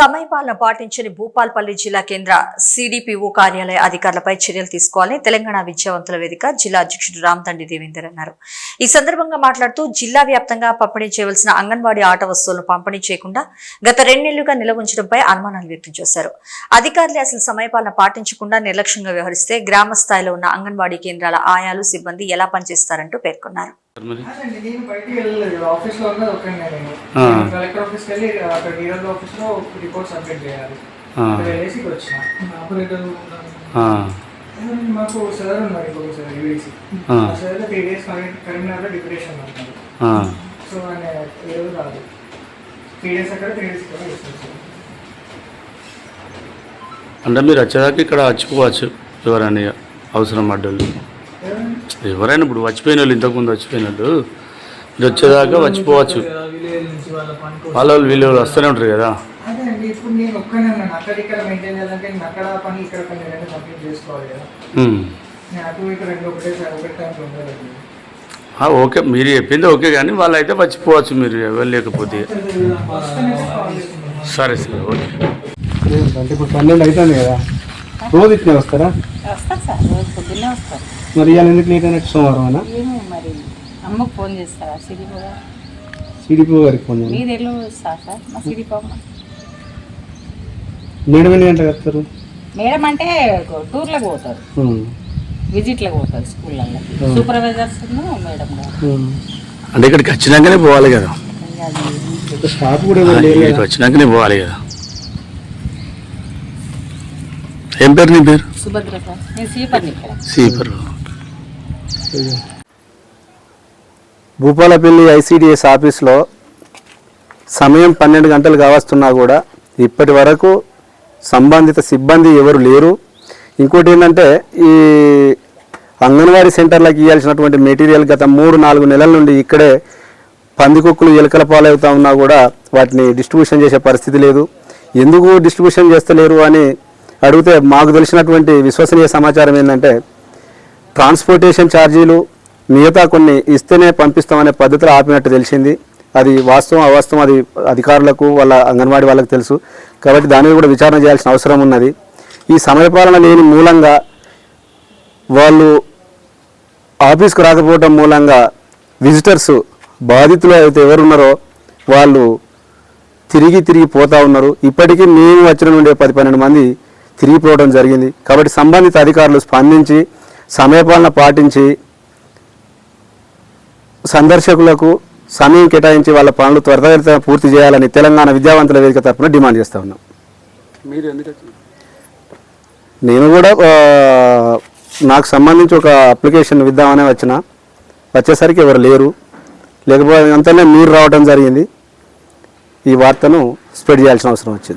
సమయపాలన పాటించని భూపాల్పల్లి జిల్లా కేంద్ర సిడిపిఓ కార్యాలయ అధికారులపై చర్యలు తీసుకోవాలని తెలంగాణ విద్యావంతుల వేదిక జిల్లా అధ్యక్షుడు రామతండి దేవేందర్ అన్నారు. ఈ సందర్భంగా మాట్లాడుతూ జిల్లా వ్యాప్తంగా పంపిణీ చేయవలసిన అంగన్వాడీ ఆట వస్తువులను పంపిణీ చేయకుండా గత 2 నెలలుగా నిల్వ ఉంచడంపై అనుమానాలు వ్యక్తం చేశారు. అధికారులు అసలు సమయపాలన పాటించకుండా నిర్లక్ష్యంగా వ్యవహరిస్తే గ్రామ స్థాయిలో ఉన్న అంగన్వాడీ కేంద్రాల ఆయాలు సిబ్బంది ఎలా పనిచేస్తారంటూ పేర్కొన్నారు. నేను బయటికి వెళ్ళలేదు, ఆఫీస్లో ఉన్నది ఒకటి నేను కలెక్టర్ ఆఫీస్కి వెళ్ళి అక్కడ డిఆర్ఓ ఆఫీస్లో రిపోర్ట్ సబ్మిట్ చేయాలి. వెళ్ళేసి వచ్చిన ఆపరేటర్ మాకు సార్ ఉన్నారు, ఇంకొక సార్ యూఏసీ సార్ 3 days కరీంనగర్లో డిప్రెషన్ ఉంటారు. సో ఆయన ఏదో రాదు, 3 days అక్కడ 3 days కూడా వస్తుంది. అంటే మీరు వచ్చేదాకా ఇక్కడ వచ్చిపోవచ్చు ఎవరైనా అవసరం పడ్డోళ్ళు, ఎవరైనా ఇప్పుడు వచ్చిపోయిన వాళ్ళు, ఇంతకుముందు వచ్చిపోయిన వాళ్ళు ఇది వచ్చేదాకా వచ్చిపోవచ్చు. వాళ్ళు వీళ్ళు వస్తూనే ఉంటారు కదా. అదే అండి, ఇప్పుడు నేను ఒక్కనే ఉన్నాను, అక్కడ ఇక్కడ మెయింటైన్ చేయాలంటే నేను అక్కడ పని ఇక్కడ పని రెండు కంప్లీట్ చేసుకోవాలి కదా. నేను అటు ఇక్కడ రెండు ఒకటే టైంలో ఉండదు. ఓకే, మీరు చెప్పింది ఓకే, కానీ వాళ్ళు అయితే వచ్చిపోవచ్చు మీరు వెళ్ళలేకపోతే. సరే సరే ఓకే. అంటే ఇప్పుడు 12 అవుతుంది కదా, రోజు ఇట్లా వస్తారా? వస్తారు సార్, రోజు పొద్దున్నే వస్తారు. మరి ఇవాళ ఎందుకు లేట్ అయినట్టు సోమవారం అన్న? ఏమో మరి అమ్మకు ఫోన్ చేస్తారా? సిడిపో గారికి ఫోన్ చేయండి. మీరు ఎల్లు సార్ మా సిడిపో అమ్మ. మేడం ఎన్ని గంటలకు వస్తారు? మేడం అంటే టూర్లకు పోతారు, విజిట్లకు పోతారు స్కూళ్ళల్లో, సూపర్వైజర్స్ మేడం గారు. అంటే ఇక్కడికి వచ్చినాకనే పోవాలి కదా, స్టాఫ్ కూడా వచ్చినాకనే పోవాలి కదా. ఏం పేరు నీ పేరు? సుభద్ర సార్, నేను సీపర్ ఇక్కడ. సీపర్. భూపాలపల్లి ఐసిడిఎస్ ఆఫీస్లో సమయం 12 గంటలు కావస్తున్నా కూడా ఇప్పటి వరకు సంబంధిత సిబ్బంది ఎవరు లేరు. ఇంకోటి ఏంటంటే ఈ అంగన్వాడీ సెంటర్లకు ఇవ్వాల్సినటువంటి మెటీరియల్ గత 3-4 నెలల నుండి ఇక్కడే పందికొక్కులు ఎలుకల పాలవుతా ఉన్నా కూడా వాటిని డిస్ట్రిబ్యూషన్ చేసే పరిస్థితి లేదు. ఎందుకు డిస్ట్రిబ్యూషన్ చేస్తలేరు అని అడిగితే మాకు తెలిసినటువంటి విశ్వసనీయ సమాచారం ఏంటంటే ట్రాన్స్పోర్టేషన్ ఛార్జీలు మిగతా కొన్ని ఇస్తేనే పంపిస్తామనే పద్ధతిలో ఆపినట్టు తెలిసింది. అది వాస్తవం అవాస్తవం అది అధికారులకు వాళ్ళ అంగన్వాడీ వాళ్ళకి తెలుసు. కాబట్టి దాని మీద కూడా విచారణ చేయాల్సిన అవసరం ఉన్నది. ఈ సమయపాలన లేని మూలంగా వాళ్ళు ఆఫీస్కు రాకపోవడం మూలంగా విజిటర్స్ బాధితులు అయితే ఎవరున్నారో వాళ్ళు తిరిగి పోతూ ఉన్నారు. ఇప్పటికీ మేము వచ్చిన నుండి 10-12 మంది తిరిగిపోవడం జరిగింది. కాబట్టి సంబంధిత అధికారులు స్పందించి సమయపాలన పాటించి సందర్శకులకు సమయం కేటాయించి వాళ్ళ పనులు త్వరితగతిన పూర్తి చేయాలని తెలంగాణ విద్యావంతుల వేదిక తరఫున డిమాండ్ చేస్తూ ఉన్నాం. మీరు ఎందుకు? నేను కూడా నాకు సంబంధించి ఒక అప్లికేషన్ ఇద్దామనే వచ్చేసరికి ఎవరు లేరు, లేకపోతే అంతనే మీరు రావడం జరిగింది. ఈ వార్తను స్ప్రెడ్ చేయాల్సిన అవసరం వచ్చింది.